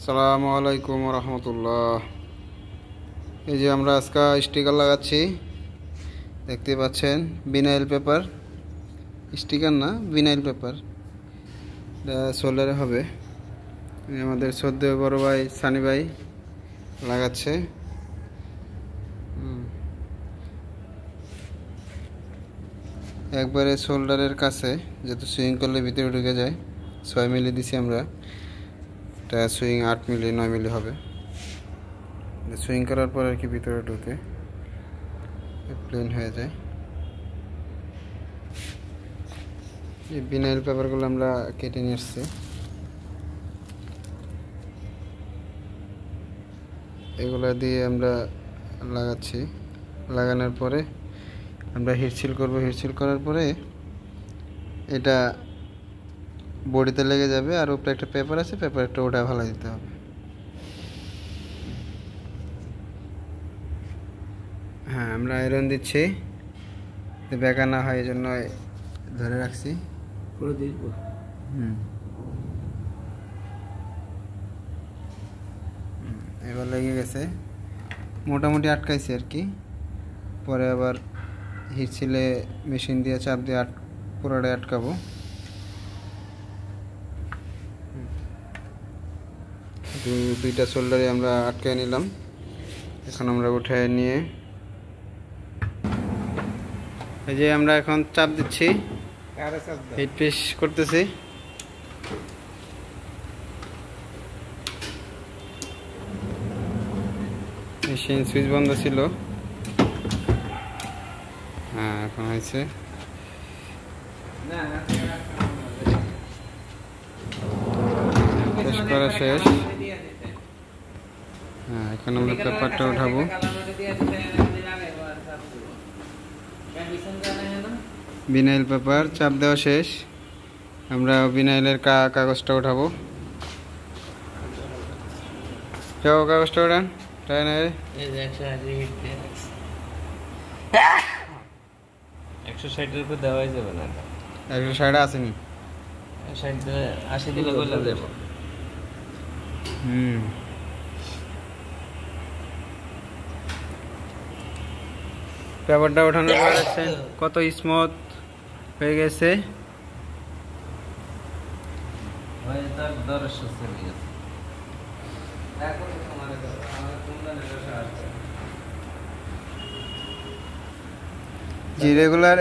আসসালামু আলাইকুম রহমতুল্লাহ। এই যে আমরা আজকে স্টিকার লাগাচ্ছি, দেখতে পাচ্ছেন। ভিনাইল পেপার, স্টিকার না, ভিনাইল পেপার। এটা সোলারে হবে। আমাদের শ্রদ্ধেয় বড় ভাই সানি ভাই লাগাচ্ছে। একবারে শোল্ডারের কাছে, যেহেতু সুইং করলে ভিতরে ঢুকে যায়। 6 মিলি দিছি আমরা, এটা সুইং 8 মিলি 9 মিলি হবে। সুইং করার পর আর কি ভিতরে ঢুকে প্লেন হয়ে যায়। এই ভিনাইল পেপারগুলো আমরা কেটে নিয়ে এসছি। এগুলো দিয়ে আমরা লাগাচ্ছি। লাগানোর পরে আমরা হিটসিল করব। হিটসিল করার পরে এটা বডিতে লেগে যাবে, আর উপরে একটা পেপার আছে, পেপারটা ওটা ভালো দিতে হবে। হ্যাঁ, আমরা আয়রন দিচ্ছি, বেকা না হয় এই জন্য ধরে রাখছি। এবার লেগে গেছে, মোটামুটি আটকাইছে আর কি। পরে আবার হিটসিলে মেশিন দিয়ে চাপ দিয়ে পুরোটাই আটকাবো। দুইটা শোল্ডারে আমরা আটকে নিলাম। এখন আমরা উঠে নিয়ে এই যে আমরা এখন চাপ দিচ্ছি, হিট পিস করতেছি। মেশিন সুইচ বন্ধ ছিল, হ্যাঁ এখন হয়েছে। শেষ করা শেষ। হ্যাঁ, এখন আমরা পেপারটা উঠাবো। ভিনাইল পেপার চাপ দেওয়া শেষ। আমরা ভিনাইলের কাগজটা উঠাবো। যাও, কাগজটা উঠান। 160 উপর দেওয়া যাবে না। 160 আসেনি, 80 দিলে করলে দেবো। পেপারটা ওঠানোর পর দেখছেন কত স্মুথ হয়ে গেছে। জি, রেগুলার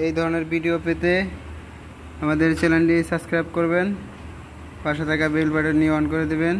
এই ধরনের ভিডিও পেতে আমাদের চ্যানেলটি সাবস্ক্রাইব করবেন, পাশে থাকা বেল বাটন নিয়ে অন করে দেবেন।